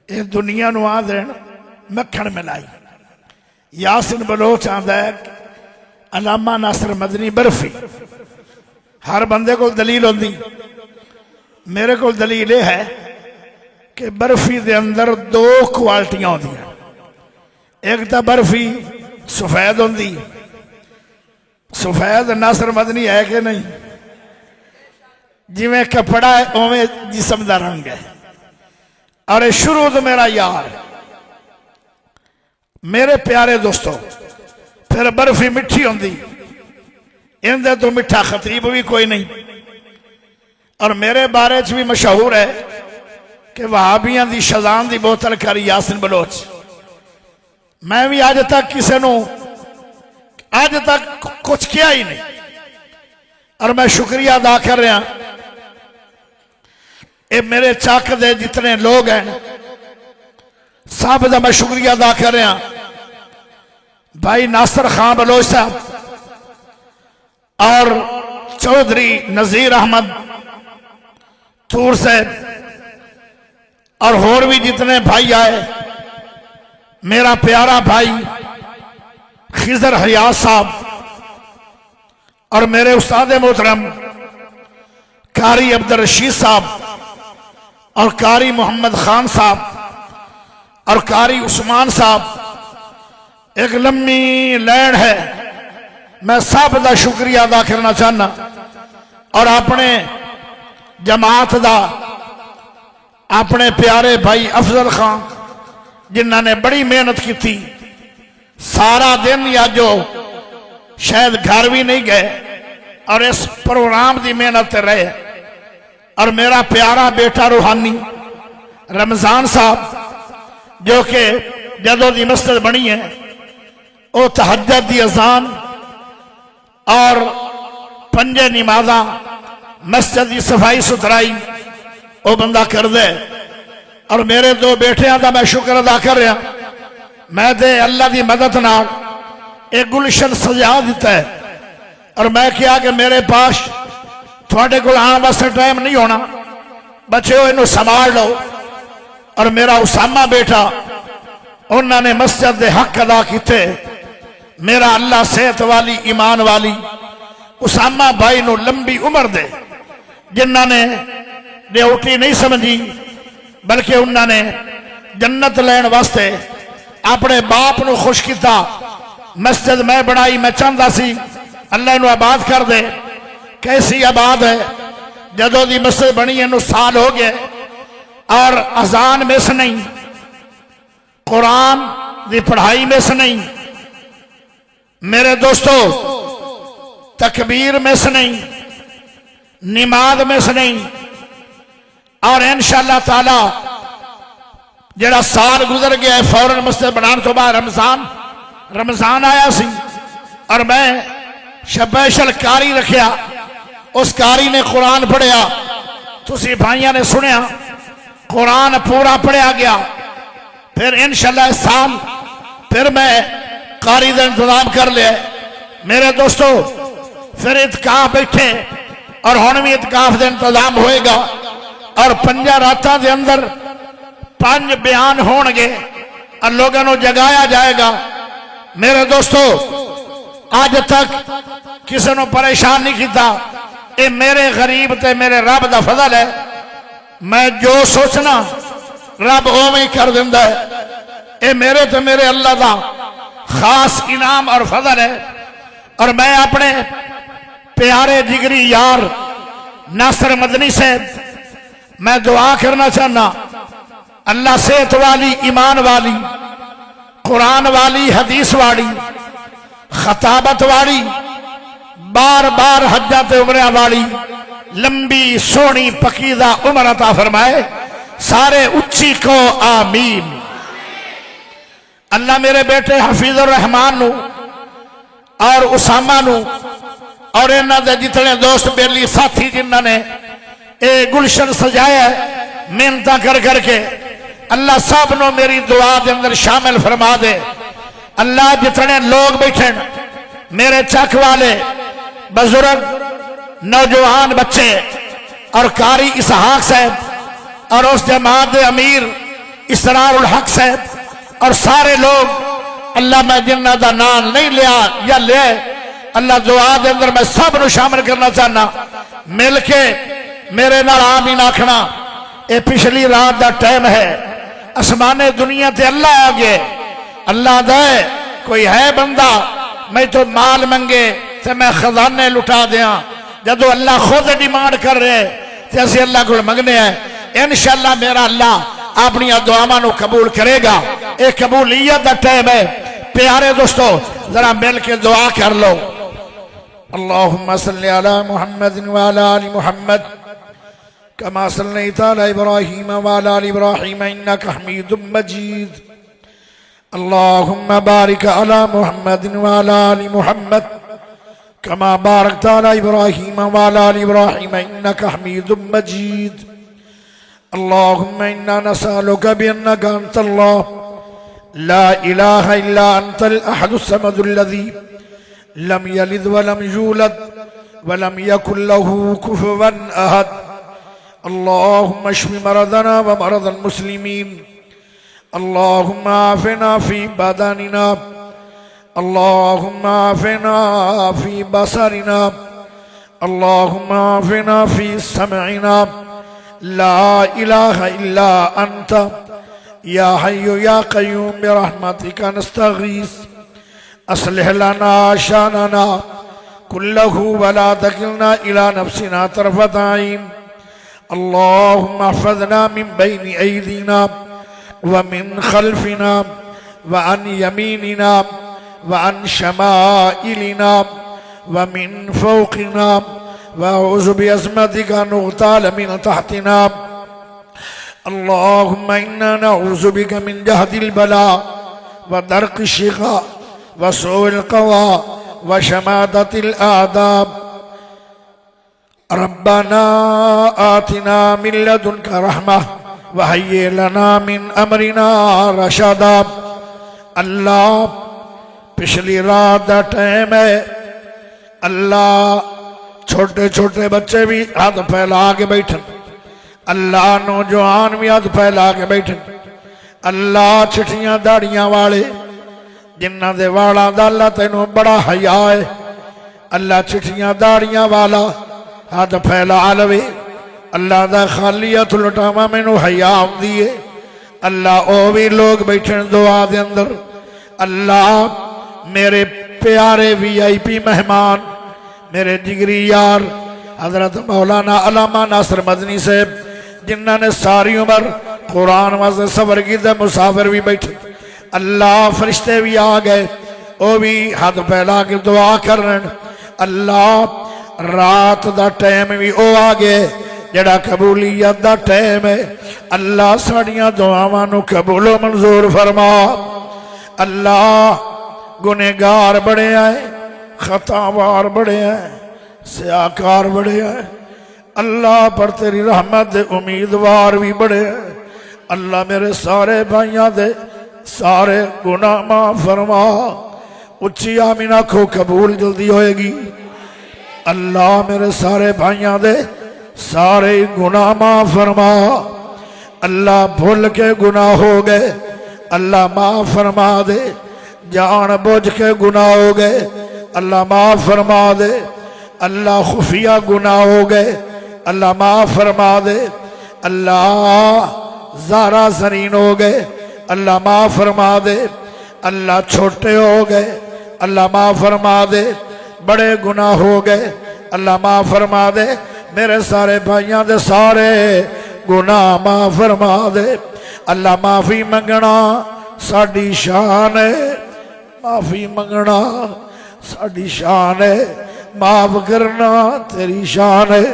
یہ دنیا نو آ دین مکھن ملائی۔ یاسین بلوچ آندا ہے علامہ ناصر مدنی برفی، ہر بندے کو دلیل ہوندی، میرے کو دلیل یہ ہے کہ برفی دے اندر دو کوالٹیاں ہوندی ہیں۔ ایک تا برفی سفید ہوندی، سفید ناصر مدنی ہے کہ نہیں؟ جی میں کپڑا ہے اویں جسم دا رنگ ہے، اور شروع تو میرا یار میرے پیارے دوستو۔ پھر برفی مٹھی ہوندی، اندے تو مٹھا خطیب بھی کوئی نہیں، اور میرے بارے چ بھی مشہور ہے کہ وہابیاں دی شزان دی بوتل کری یاسین بلوچ۔ میں بھی آج تک کسی نو آج تک کچھ کیا ہی نہیں، اور میں شکریہ ادا کر رہا اے میرے چاک دے جتنے لوگ ہیں سب دا میں شکریہ ادا کر رہا۔ بھائی ناصر خان بلوچ صاحب اور چودھری نذیر احمد تور صاحب اور اور بھی جتنے بھائی آئے، میرا پیارا بھائی خضر حیات صاحب اور میرے استاد محترم قاری عبدالرشید صاحب اور قاری محمد خان صاحب اور قاری عثمان صاحب، ایک لمبی لائن ہے، میں سب دا شکریہ ادا کرنا چاہنا، اور اپنے جماعت دا اپنے پیارے بھائی افضل خان جنہاں نے بڑی محنت کی تھی، سارا دن یا جو شاید گھر بھی نہیں گئے اور اس پروگرام دی محنت رہے، اور میرا پیارا بیٹا روحانی رمضان صاحب جو کہ جدوں دی مسجد بنی ہے وہ تہجد دی اذان اور پنجے نمازاں مسجد دی صفائی ستھرائی وہ بندہ کر دے، اور میرے دو بیٹھیاں دا میں شکر ادا کر رہا، میں دے اللہ دی مدد نال ایک گلشن سجا دیتا ہے، اور میں کیا کہ میرے پاس تھوڑے کو آن واسطے ٹائم نہیں ہونا، بچے ہو انہوں سنبھال لو، اور میرا اسامہ بیٹا انہوں نے مسجد دے حق ادا کیتے، میرا اللہ صحت والی ایمان والی اسامہ بھائی نو لمبی عمر دے، جنہوں نے ڈیوٹی نہیں سمجھی بلکہ انہوں نے جنت لین واسطے اپنے باپ نو خوش کیتا۔ مسجد میں بنائی، میں چاہتا سی اللہ انہوں آباد کر دے، کیسی آباد ہے، جدوں دی مسجد بنی ہے 9 سال ہو گئے، اور اذان میں سے نہیں، قرآن دی پڑھائی میں سے نہیں، میرے دوستو تکبیر میں سے نہیں، نماز میں سے نہیں، اور انشاءاللہ تعالی جڑا سال گزر گیا ہے فوراً مسجد بنان تو بعد رمضان آیا سی، اور میں شبیشل کاری رکھیا، اس کاری نے قرآن پڑھیا، تسی بھائیاں نے سنیا، قرآن پورا پڑھیا گیا۔ پھر انشاءاللہ اس سال پھر میں قاری دا انتظام کر لیا۔ میرے دوستو پھر اتقاف بیٹھے، اور ہن بھی اتقاف دا انتظام ہوئے گا، اور 5 راتاں دے اندر 5 بیان ہون گے، اور لوگوں نو جگایا جائے گا۔ میرے دوستو آج تک کسی نو پریشان نہیں کیتا، اے میرے غریب تے میرے رب دا فضل ہے، میں جو سوچنا رب اوویں کر دیندا ہے، اے میرے تے میرے اللہ دا خاص انعام اور فضل ہے۔ اور میں اپنے پیارے جگری یار ناصر مدنی سے میں دعا کرنا چاہنا، اللہ صحت والی، ایمان والی، قرآن والی، حدیث والی، خطابت والی، بار بار حجات عمرہ والی لمبی سونی پکیدہ عمر عطا فرمائے، سارے اچھی کو آمین۔ اللہ میرے بیٹے حفیظ الرحمان نو اور اسامہ نو اور انہاں دے جتنے دوست بیلی ساتھی جنہاں نے اے گلشن سجایا ہے محنتاں کر کر کے، اللہ سب نو میری دعا دے اندر شامل فرما دے۔ اللہ جتنے لوگ بیٹھیں میرے چک والے بزرگ نوجوان بچے اور قاری اسحاق صاحب اور اس جماعت امیر اسرار الحق صاحب اور سارے لوگ اللہ میں جنہ دا نام نہیں لیا یا لے اللہ دعا دے اندر میں سب نو شامل کرنا چاہنا مل کے میرے نال آمین آکھنا اے پچھلی رات دا ٹائم ہے اسمان دنیا تے اللہ آگے اللہ دے کوئی ہے بندہ میں تو مال منگے تے میں خزانے لٹا دیاں جدو اللہ خود ڈیمانڈ کر رہے تے اسی اللہ کو منگنے ہیں انشاءاللہ میرا اللہ اپنی دعاواں نو قبول کرے گا اے قبولیت دا ٹائم ہے پیارے دوستو ذرا مل کے دعا کر لو اللہم صلی علی محمد وعلی آل محمد كما صليت على إبراهيم وعلى آل إبراهيم إنك حميد مجيد اللهم بارك على محمد وعلى آل محمد كما باركت على إبراهيم وعلى آل إبراهيم إنك حميد مجيد اللهم إنا نسألك بأنك أنت الله لا إله إلا أنت الأحد الصمد الذي لم يلد ولم يولد ولم يكن له كفوا أحد اللهم اشف مرضنا ومرض المسلمين اللهم عافنا في بدننا اللهم عافنا في بصرنا اللهم عافنا في سمعنا لا إله إلا أنت يا حي يا قيوم برحمتك نستغيث أصلح لنا شأننا كله ولا تكلنا إلى نفسنا طرفة عين اللهم احفظنا من بين أيدينا ومن خلفنا وعن يميننا وعن شمائلنا ومن فوقنا وأعوذ بعظمتك أن نغتال من تحتنا اللهم إنا نعوذ بك من جهد البلاء ودرك الشقاء وسوء القضاء وشماتة الأعداء ربنا آتنا من لدنك رحمة وهيئ لنا من أمرنا رشدا اللہ پچھلی رات دا ٹائم ہے اللہ چھوٹے چھوٹے بچے بھی ہاتھ پھیلا کے بیٹھن اللہ نوجوان بھی ہاتھ پھیلا کے بیٹھن اللہ چٹیاں داڑیاں والے جنہ دے والا دا اللہ تینوں بڑا حیا ہے اللہ چٹیاں داڑیاں والا ہاتھ پھیلا لوے اللہ دا خالیت لٹاوا مینوں حیا آندی ہے اللہ او بھی لوگ بیٹھن دعا دے اندر اللہ میرے پیارے وی آئی پی مہمان میرے جگری یار حضرت مولانا علامہ ناصر مدنی صاحب جنہ نے ساری عمر قرآن واسطے سفر کیتے مسافر بھی بیٹھے اللہ فرشتے بھی آ گئے او بھی ہاتھ پھیلا کے دعا کر رہے ہیں اللہ رات دا ٹائم بھی او آ گئے جڑا قبولیت دا ٹائم ہے اللہ ساڑیاں دعاواں نو قبول و منظور فرما اللہ گنہگار بڑے آئے خطاوار بڑے آئے سیاکار بڑے آئے اللہ پر تیری رحمت دے امیدوار بھی بڑے آئے اللہ میرے سارے بھائیاں دے سارے گناہ معاف فرما اچھی آمین آنکھو قبول جلدی ہوئے گی اللہ میرے سارے بھائیاں دے سارے گناہ معاف فرما اللہ بھول کے گناہ ہو گئے اللہ معاف فرما دے جان بوجھ کے گناہ ہو گئے اللہ معاف فرما دے اللہ خفیہ گناہ ہو گئے اللہ معاف فرما دے اللہ زارا زرین ہو گئے اللہ معاف فرما دے اللہ چھوٹے ہو گئے اللہ معاف فرما دے بڑے گناہ ہو گئے اللہ معاف فرما دے میرے سارے بھائیاں دے سارے گناہ معاف فرما دے اللہ معافی منگنا ساڑی شان ہے معافی منگنا ساڑی شان ہے معاف کرنا تیری شان ہے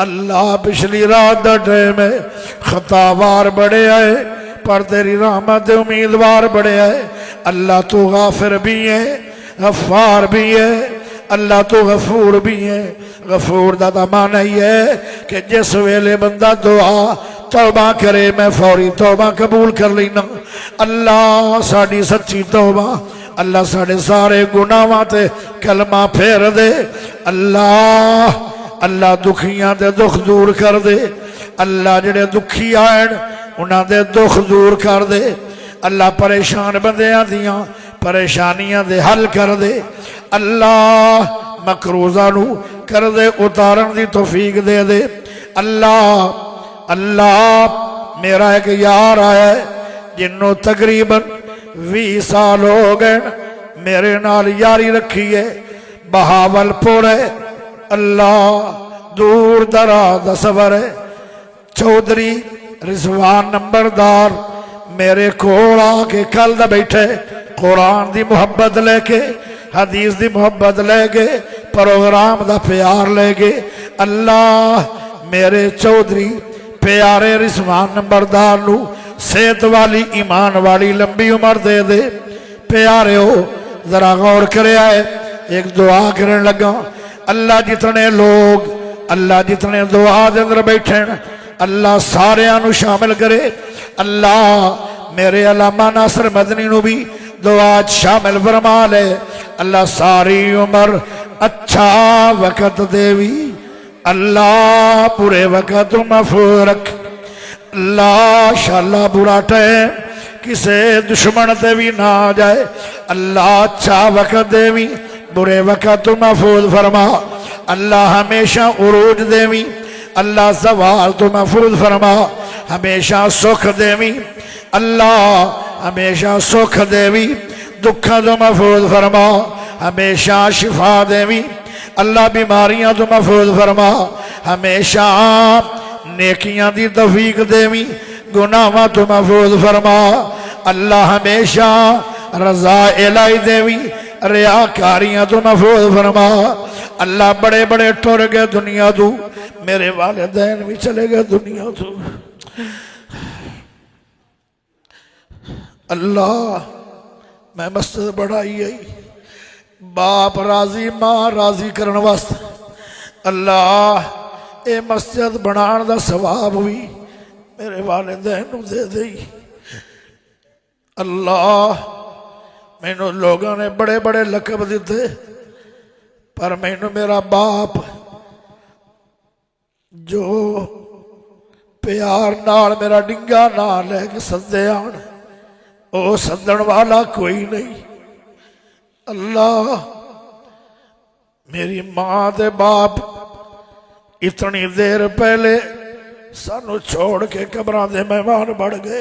اللہ پچھلی رات دا ٹائم ہے خطاوار بڑے آئے پر تیری رحمت امیدوار بڑے آئے اللہ تو غافر بھی ہے غفار بھی ہے اللہ تو غفور بھی ہے غفور دا معنی ہے کہ جس ویلے بندہ دعا توبہ کرے میں فوری توبہ قبول کر لینا اللہ ساڑی سچی توبہ اللہ ساڑے سارے گناہاں تے کلمہ پھیر دے اللہ دکھیاں دے دکھ دور کر دے اللہ جڑے دکھی آئین انہاں دے دکھ دور کر دے اللہ پریشان بندیاں دیاں پریشانیاں دے حل کر دے اللہ مکروزہ نو کر دے اتارن دی توفیق دے دے اللہ میرا ایک یار آیا ہے جنہوں تقریباً 20 سال ہو گئے میرے نال یاری رکھی ہے بہاول پور ہے اللہ دور دراز سفر ہے چودھری رضوان نمبردار میرے کول آ کے کل دا بیٹھے قرآن دی محبت لے کے حدیث دی محبت لے کے پروگرام دا پیار لے کے اللہ میرے چودھری پیارے رضوان نمبردار نو صحت والی ایمان والی لمبی عمر دے دے پیارے ہو ذرا غور کرے آئے ایک دعا کرنے لگا اللہ جتنے لوگ اللہ جتنے دعا دے اندر بیٹھیں اللہ سارے آنو شامل کرے اللہ میرے علامہ ناصر مدنی نو بھی دعا شامل فرما لے اللہ ساری عمر اچھا وقت دیوی اللہ پورے وقت محفوظ رکھ اللہ شاءاللہ برا ٹائم کسے دشمن تے بھی نہ جائے اللہ اچھا وقت دیوی برے وقت محفوظ فرما اللہ ہمیشہ عروج دیوی اللہ زوال تو محفوظ فرما ہمیشہ سکھ دیوی اللہ ہمیشہ سکھ دیوی دکھا تو محفوظ فرما ہمیشہ شفا دیوی اللہ بیماریاں تو محفوظ فرما ہمیشہ نیکیاں دی توفیق دیوی گناہاں تو محفوظ فرما اللہ ہمیشہ رضا الہی دیوی ریاکاریاں تو محفوظ فرما اللہ بڑے بڑے ٹر گئے دنیا تو میرے والدین بھی چلے گئے دنیا تو اللہ میں مسجد بڑھائی ہے باپ راضی ماں راضی کرن واسطے اللہ اے مسجد بنان دا ثواب ہوئی میرے والدین نو دے دئی اللہ مینوں لوگوں نے بڑے بڑے لقب دیتے پر مینوں میرا باپ جو پیار نال میرا ڈنگا نال لے کے سدے آن او سدن والا کوئی نہیں اللہ میری ماں دے باپ اتنی دیر پہلے سانو چھوڑ کے قبراں دے مہمان بڑھ گئے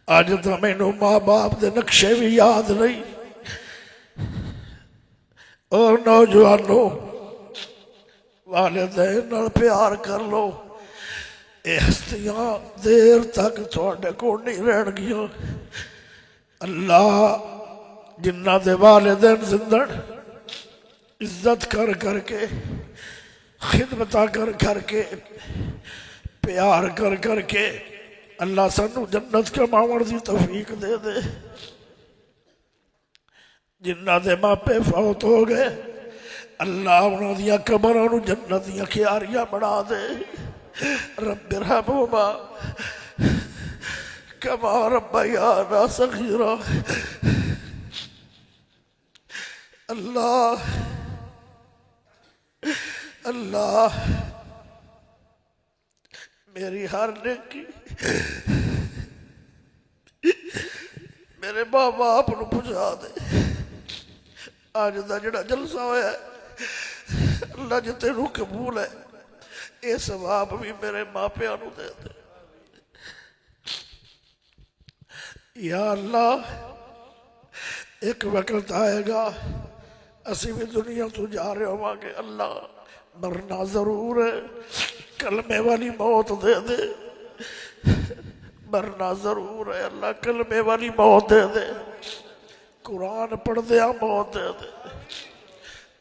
آج تو مینوں ماں باپ دے نقشے بھی یاد نہیں اور نوجوانوں والدین نال پیار کر لو اے ہستیاں دیر تک تھوڑے کو نہیں رہن گیا اللہ جنہ دے والدین زندن عزت کر کر کے خدمتہ کر کر کے پیار کر کر کے اللہ سانو جنت کا ماور دی توفیق دے دے جنہ دے ماپے فوت ہو گئے اللہ انہوں دیا قبروں جنت دیا کیاریاں بنا دے رب ارحمہما کما ربیانا صغیرا اللہ اللہ میری ہر نیکی میرے ماں باپ نو پہنچا دے آج دا جڑا جلسہ ہویا ہے اللہ جی تینوں قبول ہے اے ثواب بھی میرے ماں پیاں نو دے دے یا اللہ ایک وقت آئے گا اسی بھی دنیا تو جا رہے ہوں گے اللہ مرنا ضرور ہے کلمے والی موت دے دے مرنا ضرور ہے اللہ کلمے والی موت دے دے قرآن پڑھ دیا موت دے دے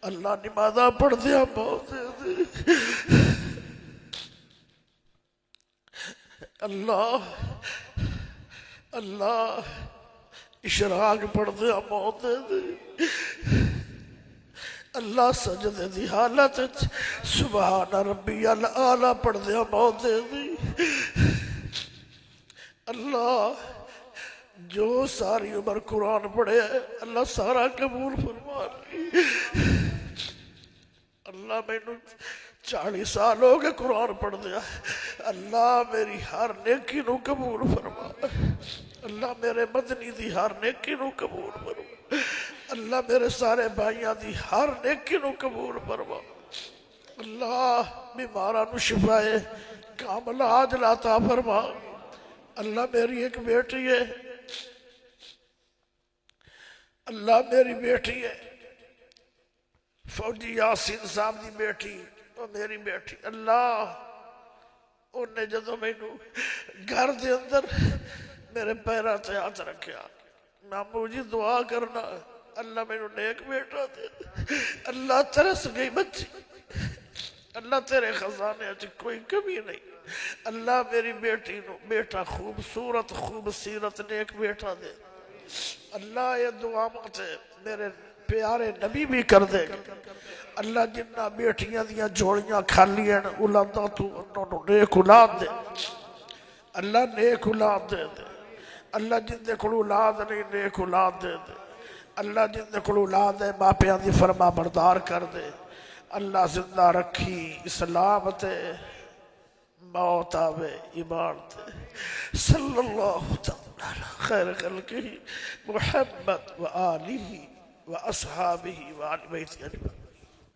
اللہ نمازہ پڑھ دیا موت دے دے اللہ اللہ اشراق پڑھ دیا موت دے دے اللہ سجدے دی حالت سبحان ربی العالی پڑھ دیا موت دے دی اللہ جو ساری عمر قرآن پڑھے اللہ سارا قبول فرما لی اللہ میں 40 سال ہو گئے قرآن پڑھ دیا اللہ میری ہر نیکی نو قبول فرما اللہ میرے مدنی دی ہر نیکی نو قبول فرما اللہ میرے سارے بھائیاں دی ہر نیکی نو قبول فرما اللہ بیماراں نو شفائے کامل عاجل عطا فرما اللہ میری ایک بیٹی ہے اللہ میری بیٹی ہے فوجی یاسین صاحب دی بیٹی وہ میری بیٹی اللہ انہیں جدو میں گھر دے اندر میرے پیرا تے ہاتھ رکھیا میں مجھے دعا کرنا اللہ میں نیک بیٹا دے اللہ ترس گئی بچی اللہ تیرے خزانے اچھ کوئی کمی نہیں اللہ میری بیٹی نو بیٹا خوبصورت خوبصیرت نیک بیٹا دے اللہ یہ دعا مانتے میرے پیارے نبی بھی کر دے گا اللہ جنہ بیٹیاں دیاں جوڑیاں کھالی ہیں اولاداں تو انہوں نیک اولاد دے اللہ نیک اولاد دے دے اللہ جن دے کھڑو اولاد نہیں نیک اولاد دے دے اللہ جن دے کھڑو اولاد ہے باپیاں دی فرما بردار کر دے اللہ زندہ رکھی اسلام تے موت آوے ایمان تے صلی اللہ تعالی خیر خلقہ محمد و آلہ و اصحابہ و آل بیت